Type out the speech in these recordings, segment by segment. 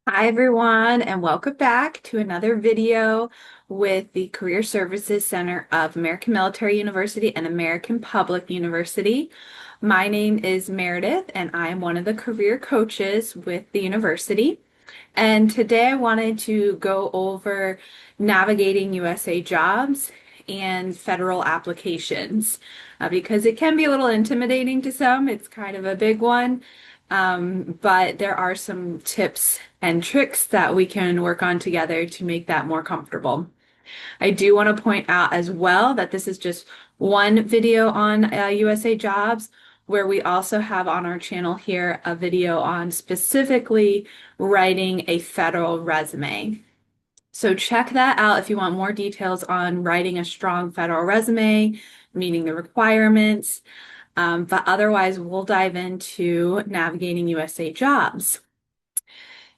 Hi everyone, and welcome back to another video with the Career Services Center of American Military University and American Public University. My name is Meredith, and I am one of the career coaches with the university. And today I wanted to go over navigating USA jobs and federal applications because it can be a little intimidating to some. It's kind of a big one. But there are some tips and tricks that we can work on together to make that more comfortable. I do want to point out as well that this is just one video on USA Jobs, where we also have on our channel here a video on specifically writing a federal resume. So check that out if you want more details on writing a strong federal resume, meeting the requirements. But otherwise, we'll dive into navigating USA jobs.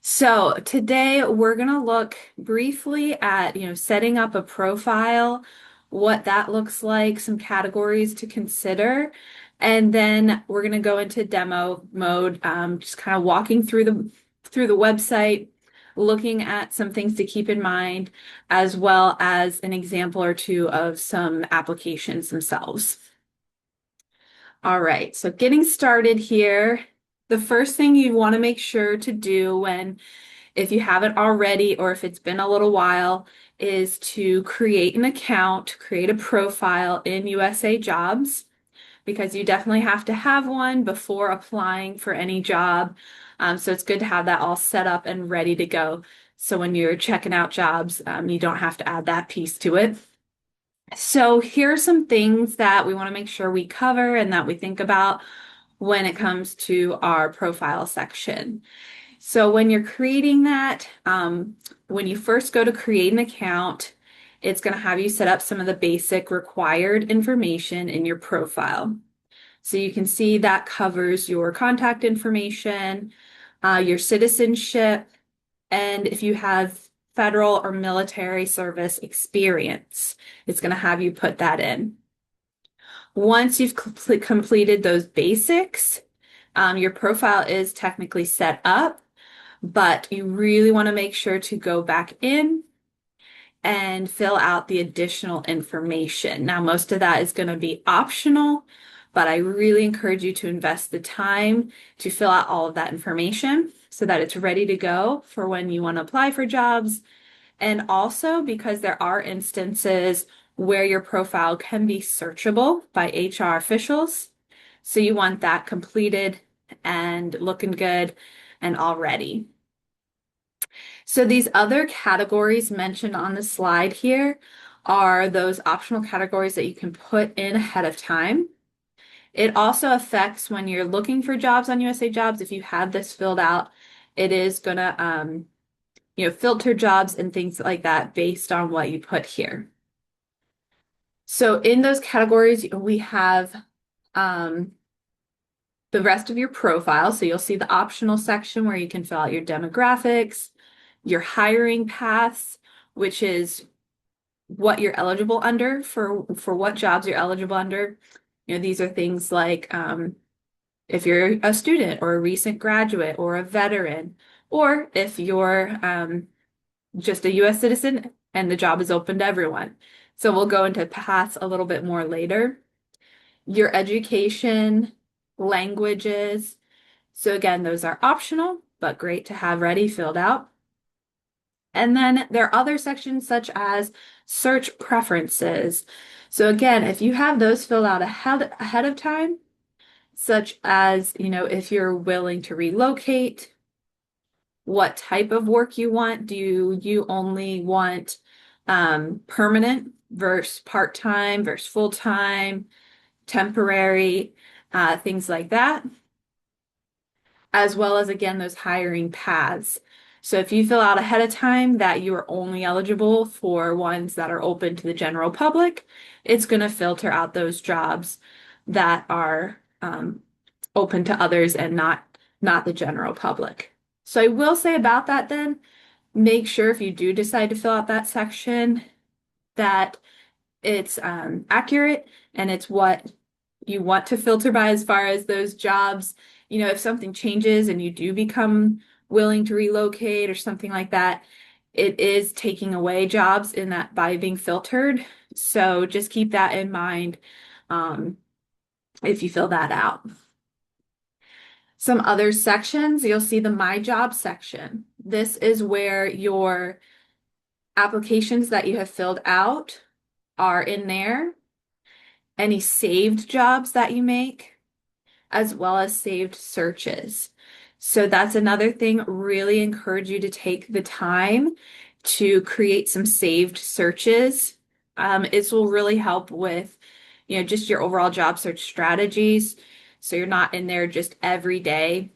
So today we're going to look briefly at, setting up a profile, what that looks like, some categories to consider, and then we're going to go into demo mode, just kind of walking through the website, looking at some things to keep in mind, as well as an example or two of some applications themselves. All right, so getting started here, the first thing you want to make sure to do if you haven't already or if it's been a little while, is to create an account, create a profile in USA Jobs, because you definitely have to have one before applying for any job. So it's good to have that all set up and ready to go. So when you're checking out jobs, you don't have to add that piece to it. So here are some things that we want to make sure we cover and that we think about when it comes to our profile section. So when you're creating that, when you first go to create an account, it's going to have you set up some of the basic required information in your profile. So you can see that covers your contact information, your citizenship, and if you have federal or military service experience, it's going to have you put that in. Once you've completed those basics, your profile is technically set up, but you really want to make sure to go back in and fill out the additional information. Now, most of that is going to be optional, but I really encourage you to invest the time to fill out all of that information so that it's ready to go for when you want to apply for jobs. And also because there are instances where your profile can be searchable by HR officials. So you want that completed and looking good and all ready. So these other categories mentioned on the slide here are those optional categories that you can put in ahead of time. It also affects when you're looking for jobs on USA Jobs. If you have this filled out, it is going to filter jobs and things like that based on what you put here. So in those categories, we have the rest of your profile. So you'll see the optional section where you can fill out your demographics, your hiring paths, which is what you're eligible under for what jobs you're eligible under. These are things like if you're a student or a recent graduate or a veteran, or if you're just a U.S. citizen and the job is open to everyone. So we'll go into paths a little bit more later. Your education, languages. So again, those are optional, but great to have ready, filled out. And then there are other sections such as search preferences. So again, if you have those filled out ahead of time, such as, if you're willing to relocate, what type of work you want. Do you only want permanent versus part-time versus full-time, temporary, things like that, as well as, again, those hiring paths. So if you fill out ahead of time that you are only eligible for ones that are open to the general public, it's going to filter out those jobs that are open to others and not the general public. So I will say about that then, make sure if you do decide to fill out that section that it's accurate and it's what you want to filter by as far as those jobs. If something changes and you do become willing to relocate or something like that, it is taking away jobs in that by being filtered. So just keep that in mind if you fill that out. Some other sections, you'll see the My Job section. This is where your applications that you have filled out are in there, any saved jobs that you make, as well as saved searches. So that's another thing, really encourage you to take the time to create some saved searches. It will really help with, just your overall job search strategies. So you're not in there just every day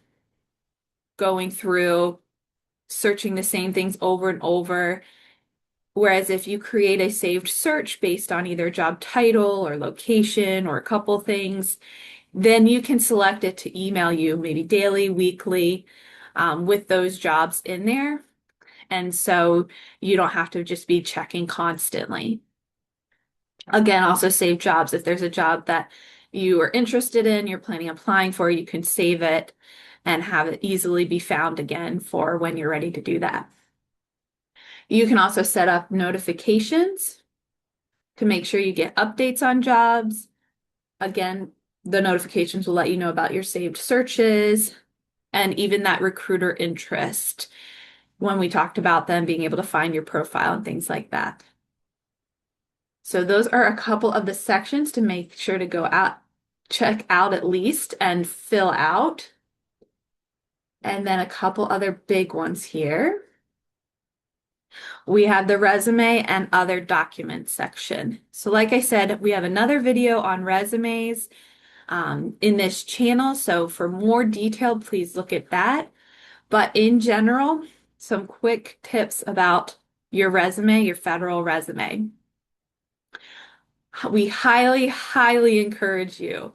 going through searching the same things over and over. Whereas if you create a saved search based on either job title or location or a couple things, then you can select it to email you maybe daily, weekly, with those jobs in there. And so you don't have to just be checking constantly. Again, also save jobs. If there's a job that you are interested in, you're planning on applying for, you can save it and have it easily be found again for when you're ready to do that. You can also set up notifications to make sure you get updates on jobs. Again, the notifications will let you know about your saved searches and even that recruiter interest when we talked about them being able to find your profile and things like that. So those are a couple of the sections to make sure to go out, check out at least and fill out. And then a couple other big ones here. We have the resume and other documents section. So like I said, we have another video on resumes in this channel. So for more detail, please look at that. But in general, some quick tips about your resume, your federal resume. We highly, highly encourage you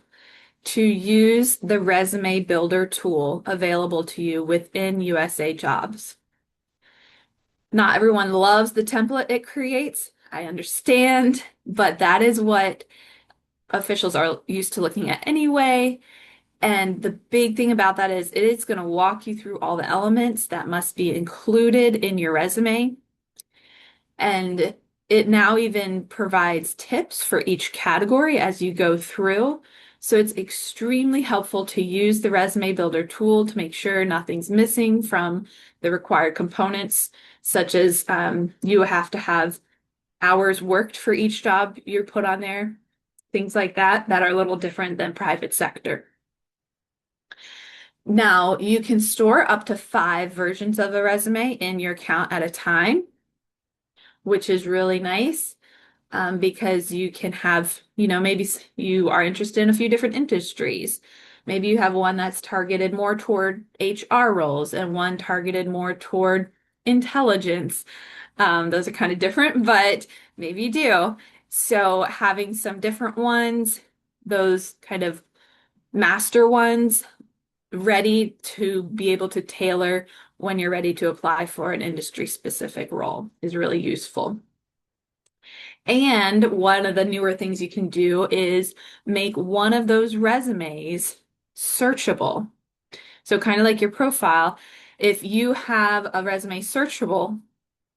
to use the resume builder tool available to you within USAJobs. Not everyone loves the template it creates. I understand, but that is what officials are used to looking at anyway. And the big thing about that is it is going to walk you through all the elements that must be included in your resume. And it now even provides tips for each category as you go through. So it's extremely helpful to use the resume builder tool to make sure nothing's missing from the required components, such as you have to have hours worked for each job you're put on there, things like that, that are a little different than private sector. Now, you can store up to 5 versions of a resume in your account at a time, which is really nice because you can have, maybe you are interested in a few different industries. Maybe you have one that's targeted more toward HR roles and one targeted more toward intelligence. Those are kind of different, but maybe you do. So having some different ones, those kind of master ones, ready to be able to tailor when you're ready to apply for an industry specific role is really useful. And one of the newer things you can do is make one of those resumes searchable. So kind of like your profile, if you have a resume searchable,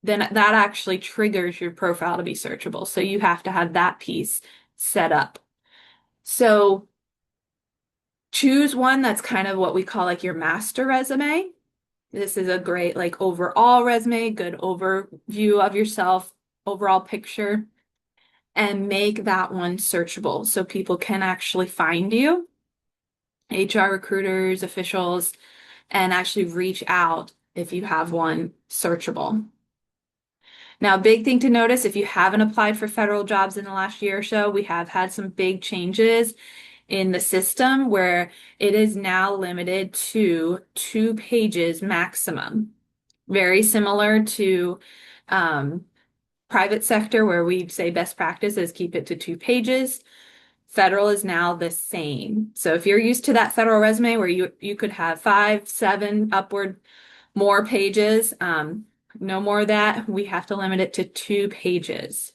then that actually triggers your profile to be searchable. So you have to have that piece set up. So choose one that's kind of what we call like your master resume. This is a great like overall resume, good overview of yourself, overall picture, and make that one searchable so people can actually find you, HR recruiters, officials, and actually reach out if you have one searchable. Now, big thing to notice, if you haven't applied for federal jobs in the last year or so, we have had some big changes in the system where it is now limited to 2 pages maximum. Very similar to private sector where we say best practice is keep it to 2 pages. Federal is now the same. So if you're used to that federal resume where you could have 5, 7, upward more pages, no more of that. We have to limit it to 2 pages.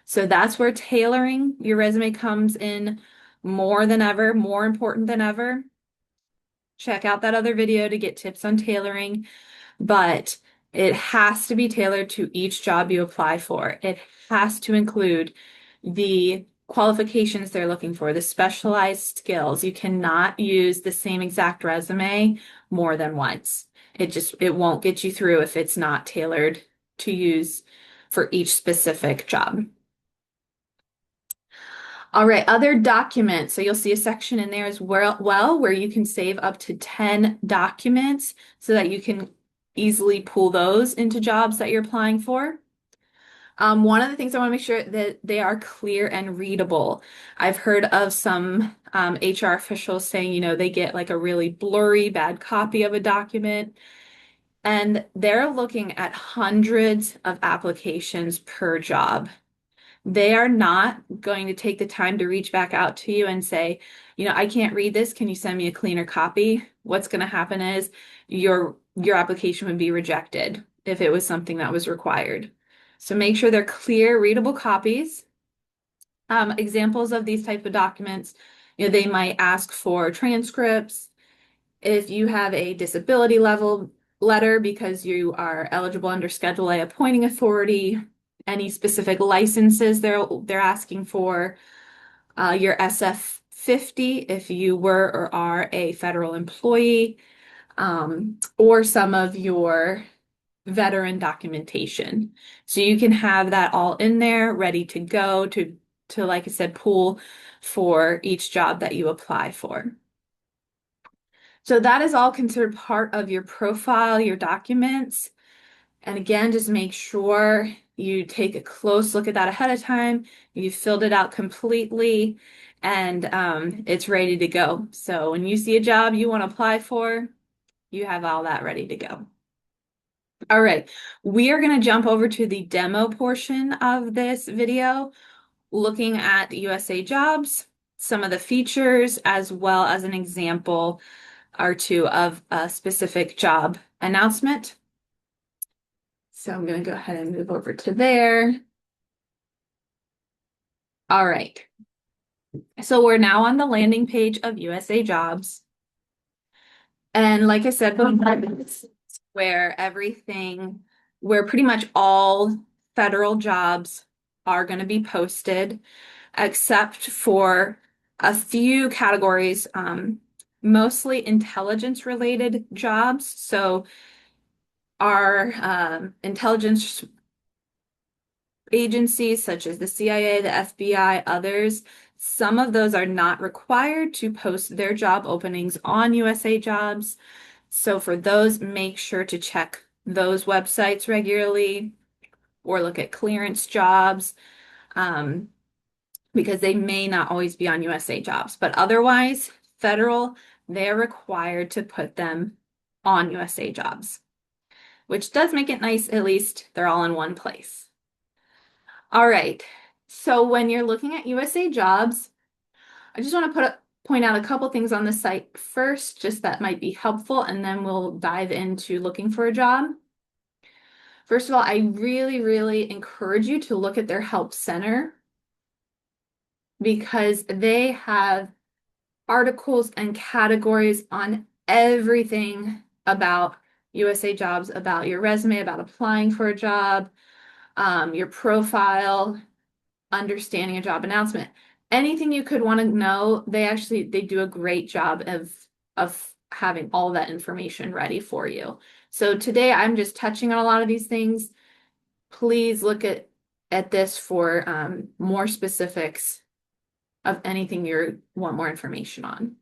So that's where tailoring your resume comes in more than ever, more important than ever. check out that other video to get tips on tailoring, but it has to be tailored to each job you apply for. It has to include the qualifications they're looking for, the specialized skills. You cannot use the same exact resume more than once. It won't get you through if it's not tailored to use for each specific job. All right, other documents. So you'll see a section in there as well where you can save up to 10 documents so that you can easily pull those into jobs that you're applying for. One of the things I want to make sure that they are clear and readable. I've heard of some HR officials saying, they get like a really blurry, bad copy of a document, and they're looking at hundreds of applications per job. They are not going to take the time to reach back out to you and say, I can't read this. Can you send me a cleaner copy? What's going to happen is your application would be rejected if it was something that was required. So make sure they're clear, readable copies. Examples of these type of documents, they might ask for transcripts. If you have a disability level letter because you are eligible under Schedule A appointing authority, any specific licenses they're asking for, your SF-50 if you were or are a federal employee, or some of your veteran documentation. So you can have that all in there, ready to go to like I said, pull for each job that you apply for. So that is all considered part of your profile, your documents. And again, just make sure you take a close look at that ahead of time. You filled it out completely and it's ready to go. So when you see a job you want to apply for, you have all that ready to go. All right, we are going to jump over to the demo portion of this video, looking at USAJobs, some of the features, as well as an example or two of a specific job announcement. So I'm going to go ahead and move over to there. All right. So we're now on the landing page of USAJobs. And like I said, where pretty much all federal jobs are going to be posted, except for a few categories, mostly intelligence related jobs. So our intelligence agencies such as the CIA, the FBI, others, some of those are not required to post their job openings on USAJobs. So for those, make sure to check those websites regularly or look at clearance jobs, because they may not always be on USAJobs. But otherwise, federal, they're required to put them on USAJobs, which does make it nice, at least they're all in one place. All right, so when you're looking at USAJobs, I just want to point out a couple things on the site first, just that might be helpful, and then we'll dive into looking for a job. First of all, I really, really encourage you to look at their help center because they have articles and categories on everything about USAJobs, about your resume, about applying for a job, your profile, understanding a job announcement. Anything you could want to know, they do a great job of having all that information ready for you. So today I'm just touching on a lot of these things. Please look at this for more specifics of anything you want more information on.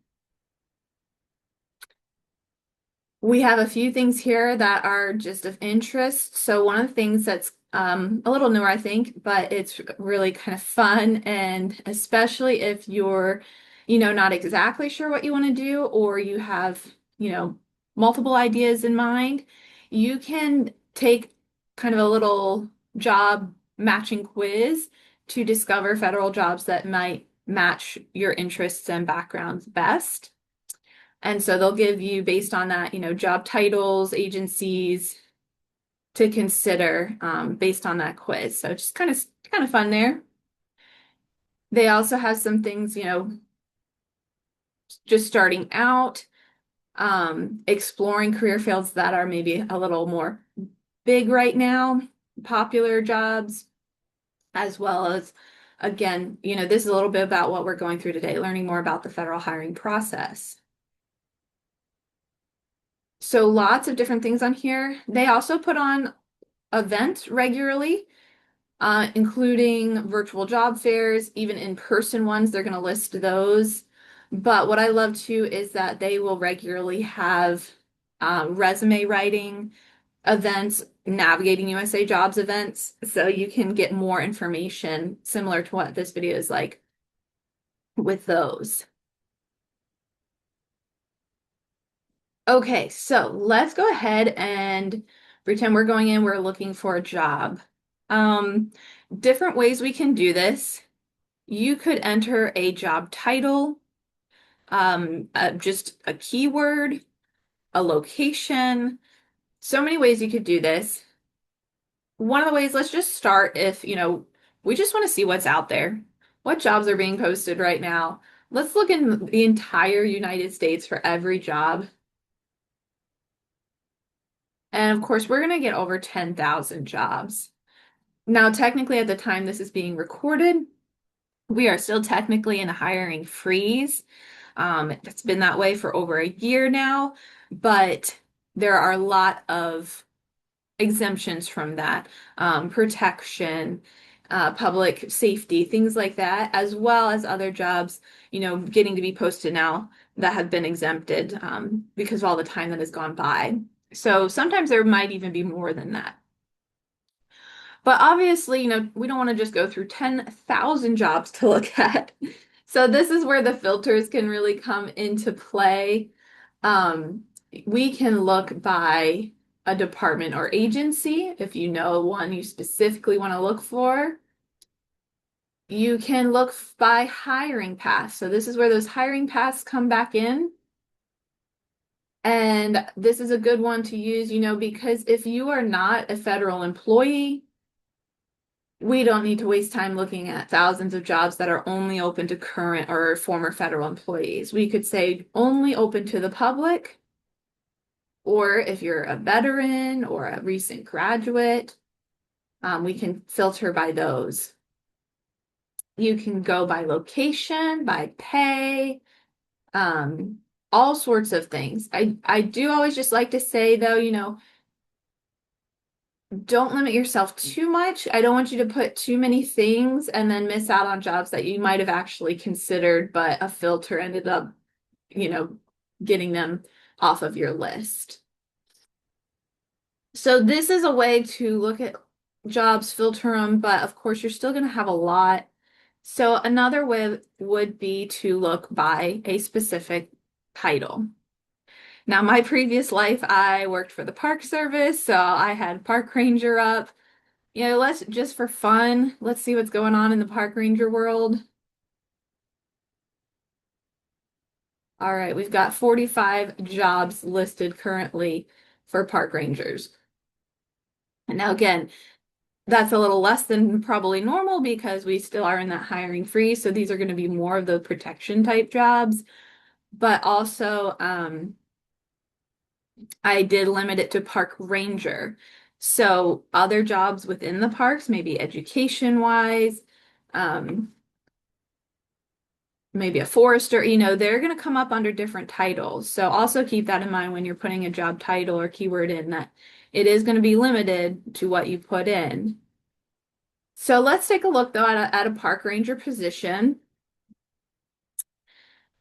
We have a few things here that are just of interest. So one of the things that's a little newer, I think, but it's really kind of fun, and especially if you're, not exactly sure what you want to do, or you have, multiple ideas in mind, you can take kind of a little job matching quiz to discover federal jobs that might match your interests and backgrounds best. And so they'll give you, based on that, job titles, agencies to consider based on that quiz. So just kind of fun there. They also have some things, just starting out. exploring career fields that are maybe a little more big right now, popular jobs, as well as, again, this is a little bit about what we're going through today, learning more about the federal hiring process. So lots of different things on here. They also put on events regularly, including virtual job fairs, even in-person ones. They're going to list those. But what I love too is that they will regularly have resume writing events, navigating USA Jobs events, so you can get more information similar to what this video is like with those. Okay, so let's go ahead and pretend we're going in, we're looking for a job. Um, Different ways we can do this. You could enter a job title, just a keyword, a location. So many ways you could do this. One of the ways, let's just start if, we just want to see what's out there. What jobs are being posted right now? Let's look in the entire United States for every job. And of course, we're going to get over 10,000 jobs. Now, technically, at the time this is being recorded, we are still technically in a hiring freeze. It's been that way for over a year now, but there are a lot of exemptions from that, protection, public safety, things like that, as well as other jobs, getting to be posted now that have been exempted because of all the time that has gone by. So sometimes there might even be more than that. But obviously, we don't want to just go through 10,000 jobs to look at. So this is where the filters can really come into play. We can look by a department or agency if you know one you specifically want to look for. You can look by hiring paths. So this is where those hiring paths come back in. And this is a good one to use, because if you are not a federal employee, we don't need to waste time looking at thousands of jobs that are only open to current or former federal employees. We could say only open to the public, or if you're a veteran or a recent graduate, we can filter by those. You can go by location, by pay, all sorts of things. I do always just like to say, though, don't limit yourself too much. I don't want you to put too many things and then miss out on jobs that you might have actually considered, but a filter ended up, getting them off of your list. So this is a way to look at jobs, filter them, but of course you're still going to have a lot. So another way would be to look by a specific title. Now, my previous life, I worked for the Park Service, so I had park ranger up. Let's just for fun, let's see what's going on in the park ranger world. All right, we've got 45 jobs listed currently for park rangers. And now again, that's a little less than probably normal because we still are in that hiring freeze. So these are going to be more of the protection type jobs. But also, I did limit it to park ranger. So other jobs within the parks, maybe education wise, maybe a forester, they're going to come up under different titles. So also keep that in mind when you're putting a job title or keyword in, that it is going to be limited to what you put in. So let's take a look though at a park ranger position.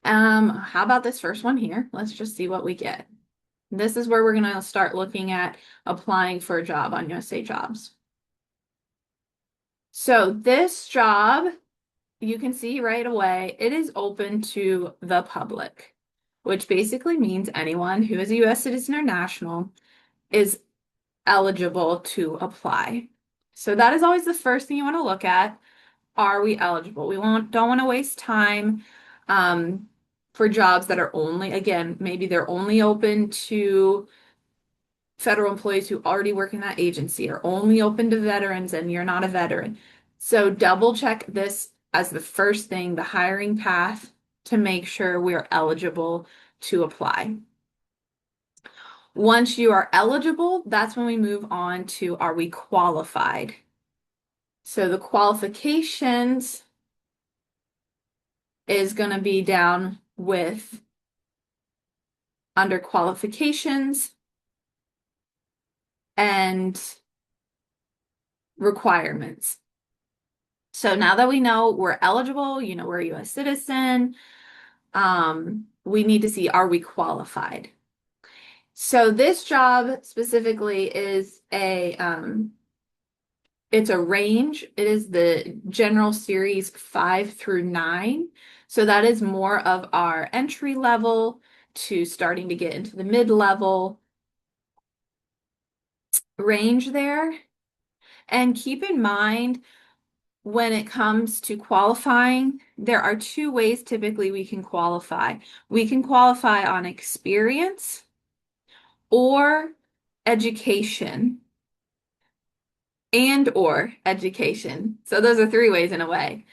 How about this first one here? Let's just see what we get. This is where we're going to start looking at applying for a job on USAJobs. So this job, you can see right away, it is open to the public, which basically means anyone who is a U.S. citizen or national is eligible to apply. So that is always the first thing you want to look at. Are we eligible? We don't want to waste time for jobs that are only, again, maybe they're only open to federal employees who already work in that agency, or only open to veterans and you're not a veteran. So double check this as the first thing, the hiring path, to make sure we're eligible to apply. Once you are eligible, that's when we move on to are we qualified? So the qualifications is going to be down with under qualifications and requirements. So now that we know we're eligible, we're a US citizen, we need to see, are we qualified? So this job specifically is it's a range. It is the general series 5 through 9. So that is more of our entry level to starting to get into the mid-level range there. And keep in mind, when it comes to qualifying, there are two ways typically we can qualify. We can qualify on experience or education or education. So those are three ways in a way.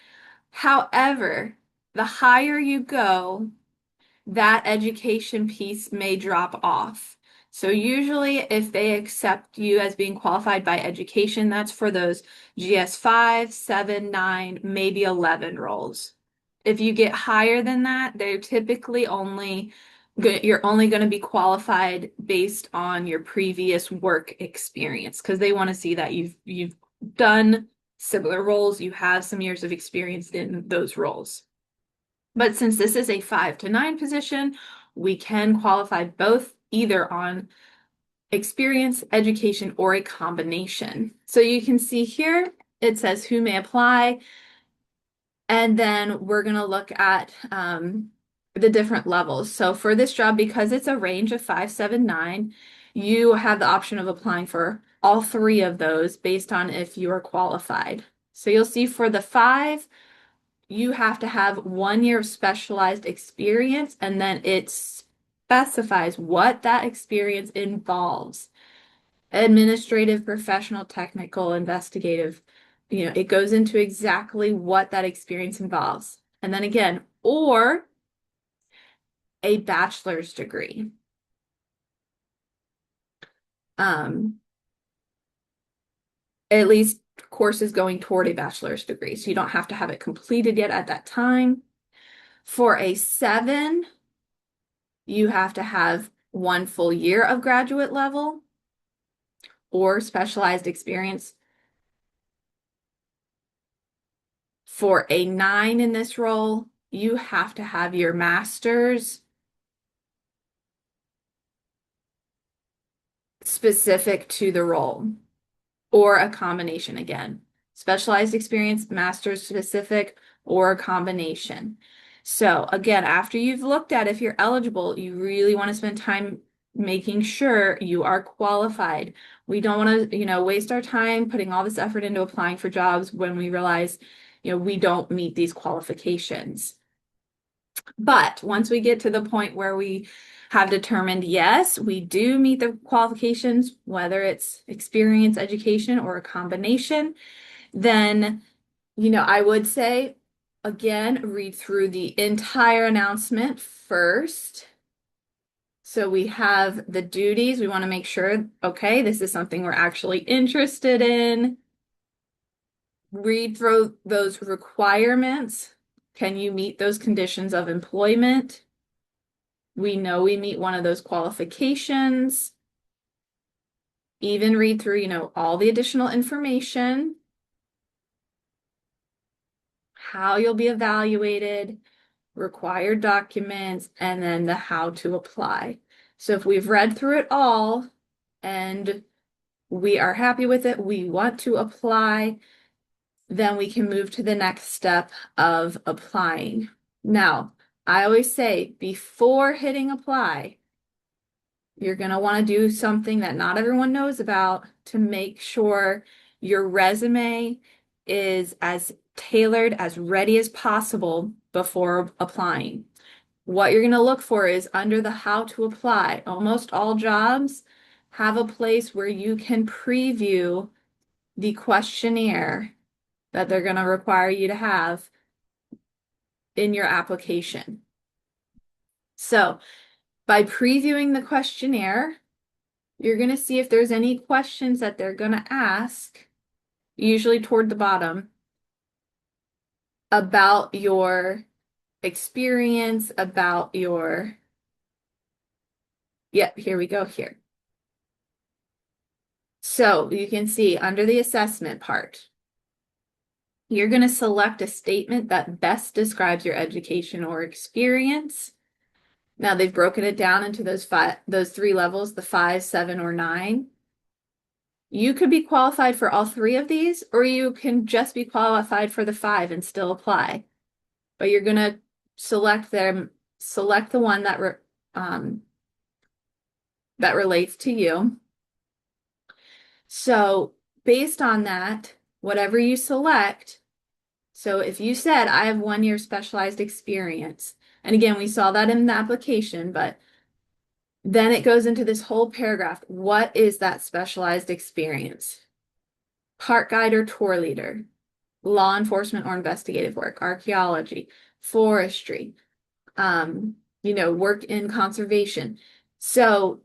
However, the higher you go, that education piece may drop off. So usually if they accept you as being qualified by education, that's for those GS 5, 7, 9, maybe 11 roles. If you get higher than that, they're typically you're only going to be qualified based on your previous work experience because they want to see that you've done similar roles, you have some years of experience in those roles. But since this is a 5 to 9 position, we can qualify both either on experience, education, or a combination. So you can see here, it says who may apply. And then we're going to look at the different levels. So for this job, because it's a range of 5, 7, 9, you have the option of applying for all three of those based on if you are qualified. So you'll see for the 5, you have to have 1 year of specialized experience, and then it specifies what that experience involves. Administrative, professional, technical, investigative. It goes into exactly what that experience involves. And then again, or a bachelor's degree. At least courses going toward a bachelor's degree. So you don't have to have it completed yet at that time. For a 7, you have to have 1 full year of graduate level or specialized experience. For a 9 in this role, you have to have your master's specific to the role or a combination again. Specialized experience, master's specific, or a combination. So again, after you've looked at if you're eligible, you really want to spend time making sure you are qualified. We don't want to, waste our time putting all this effort into applying for jobs when we realize, we don't meet these qualifications. But once we get to the point where we have determined, yes, we do meet the qualifications, whether it's experience, education, or a combination, then, I would say, again, read through the entire announcement first. So we have the duties. We want to make sure, okay, this is something we're actually interested in. Read through those requirements. Can you meet those conditions of employment? We know we meet one of those qualifications. Even read through, all the additional information, how you'll be evaluated, required documents, and then the how to apply. So if we've read through it all and we are happy with it, we want to apply, then we can move to the next step of applying. Now, I always say before hitting apply, you're going to want to do something that not everyone knows about to make sure your resume is as tailored, as ready as possible before applying. What you're going to look for is under the how to apply. Almost all jobs have a place where you can preview the questionnaire that they're going to require you to have in your application. So by previewing the questionnaire, you're going to see if there's any questions that they're going to ask, usually toward the bottom, about your experience, about your, yep, here we go here. So you can see under the assessment part, you're going to select a statement that best describes your education or experience. Now they've broken it down into those three levels, the 5, 7, or 9. You could be qualified for all three of these, or you can just be qualified for the 5 and still apply. But you're going to select the one that relates to you. So based on that, whatever you select, so if you said, I have 1 year specialized experience, and again, we saw that in the application, but then it goes into this whole paragraph. What is that specialized experience? Park guide or tour leader, law enforcement or investigative work, archaeology, forestry, work in conservation. So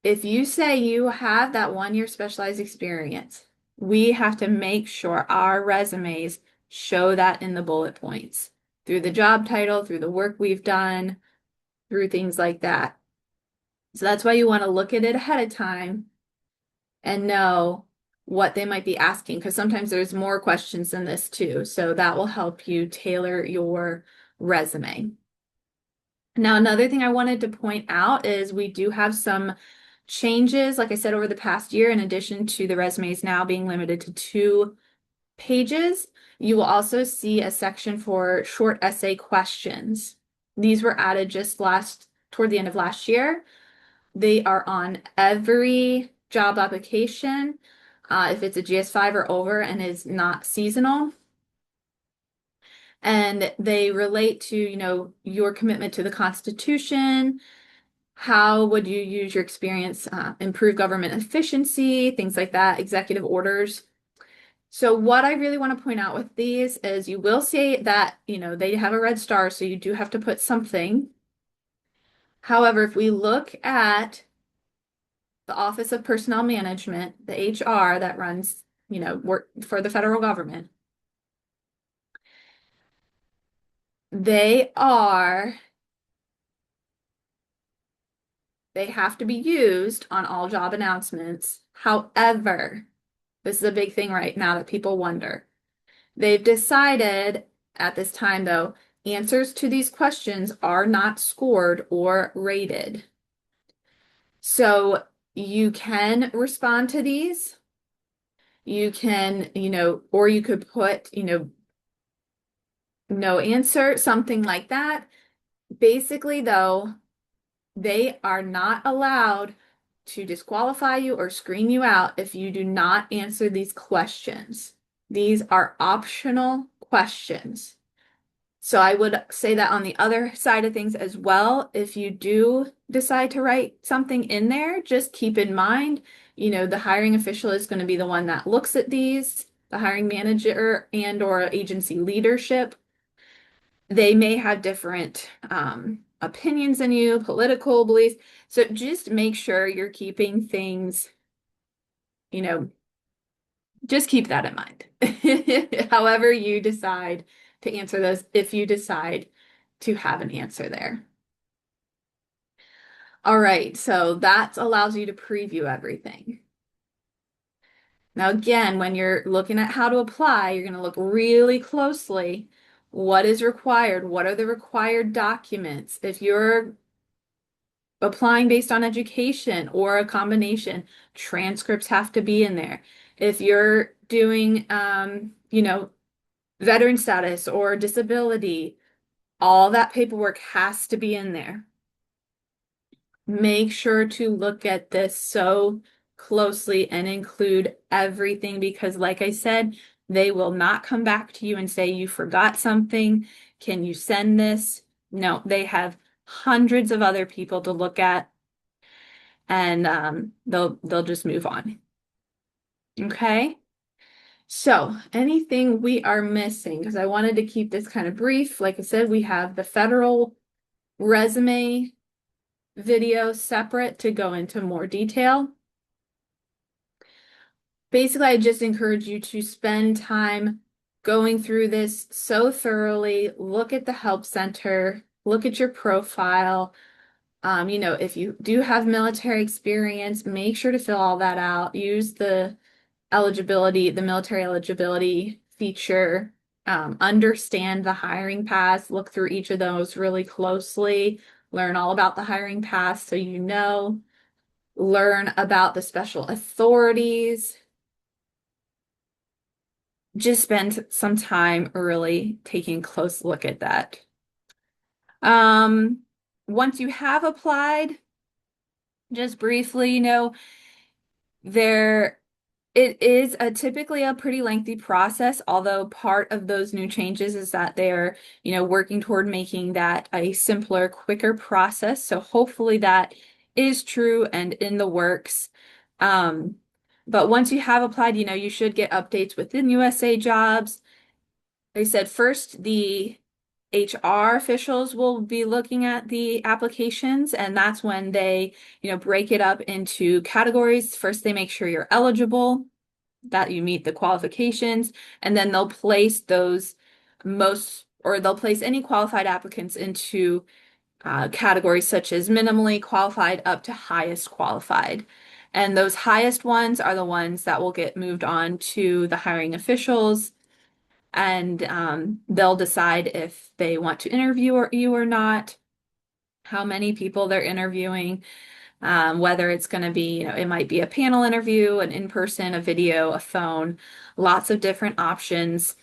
if you say you have that 1 year specialized experience, we have to make sure our resumes show that in the bullet points through the job title, through the work we've done, through things like that. So that's why you want to look at it ahead of time and know what they might be asking, because sometimes there's more questions than this too. So that will help you tailor your resume. Now, another thing I wanted to point out is we do have some changes, like I said, over the past year. In addition to the resumes now being limited to 2 pages, you will also see a section for short essay questions. These were added just toward the end of last year. They are on every job application, if it's a GS5 or over and is not seasonal. And they relate to, your commitment to the Constitution. How would you use your experience, improve government efficiency, things like that, executive orders. So what I really want to point out with these is you will see that, they have a red star, so you do have to put something. However, if we look at the Office of Personnel Management, the HR that runs, work for the federal government, they have to be used on all job announcements. However, this is a big thing right now that people wonder. They've decided at this time, though, answers to these questions are not scored or rated. So you can respond to these. You can, or you could put, no answer, something like that. Basically, though, they are not allowed to disqualify you or screen you out if you do not answer these questions. These are optional questions. So I would say that on the other side of things as well, if you do decide to write something in there, just keep in mind, the hiring official is going to be the one that looks at these, the hiring manager and or agency leadership. They may have different opinions than you, political beliefs. So just make sure you're keeping things, just keep that in mind. However you decide to answer those, if you decide to have an answer there. All right, so that allows you to preview everything. Now, again, when you're looking at how to apply, you're going to look really closely. What is required? What are the required documents? If you're applying based on education or a combination, transcripts have to be in there. If you're doing, veteran status or disability, all that paperwork has to be in there. Make sure to look at this so closely and include everything because, like I said, they will not come back to you and say, you forgot something. Can you send this? No, they have hundreds of other people to look at and they'll just move on. Okay? So anything we are missing, because I wanted to keep this kind of brief. Like I said, we have the federal resume video separate to go into more detail. Basically, I just encourage you to spend time going through this so thoroughly. Look at the help center, look at your profile. If you do have military experience, make sure to fill all that out. Use the military eligibility feature. Understand the hiring paths, look through each of those really closely, learn all about the hiring paths so you know, learn about the special authorities. Just spend some time really taking a close look at that. Um, Once you have applied, just briefly, there it is typically a pretty lengthy process, although part of those new changes is that they're, working toward making that a simpler, quicker process. So hopefully that is true and in the works. Um, but once you have applied, you should get updates within USA Jobs. They said first the HR officials will be looking at the applications, and that's when they, break it up into categories. First, they make sure you're eligible, that you meet the qualifications, and then they'll place any qualified applicants into categories such as minimally qualified up to highest qualified. And those highest ones are the ones that will get moved on to the hiring officials, and they'll decide if they want to interview you or not, how many people they're interviewing, whether it's going to be, it might be a panel interview, an in-person, a video, a phone, lots of different options.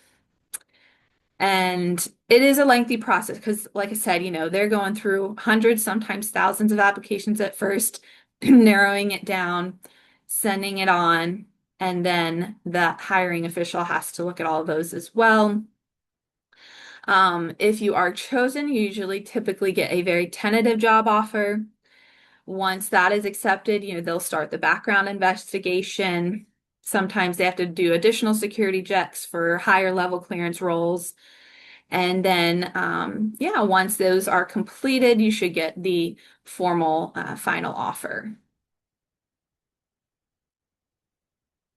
And it is a lengthy process because, like I said, they're going through hundreds, sometimes thousands of applications at first, narrowing it down, sending it on, and then the hiring official has to look at all of those as well. If you are chosen, you usually typically get a very tentative job offer. Once that is accepted, they'll start the background investigation. Sometimes they have to do additional security checks for higher level clearance roles. And then, yeah, once those are completed, you should get the formal final offer.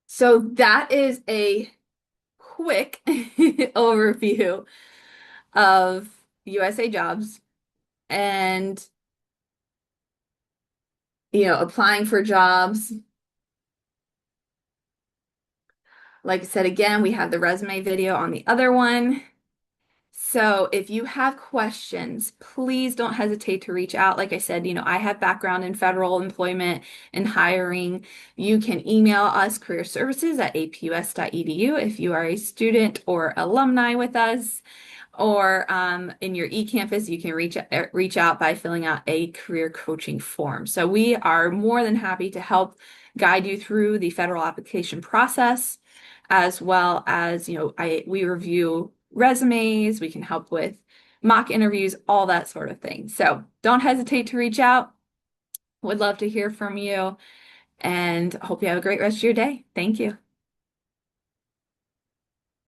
So that is a quick overview of USA Jobs and, applying for jobs. Like I said, again, we have the resume video on the other one. So if you have questions, please don't hesitate to reach out. Like I said, I have background in federal employment and hiring. You can email us careerservices@apus.edu if you are a student or alumni with us. Or in your eCampus, you can reach out by filling out a career coaching form. So we are more than happy to help guide you through the federal application process, as well as, we review resumes, we can help with mock interviews, all that sort of thing. So don't hesitate to reach out. Would love to hear from you and hope you have a great rest of your day. Thank you.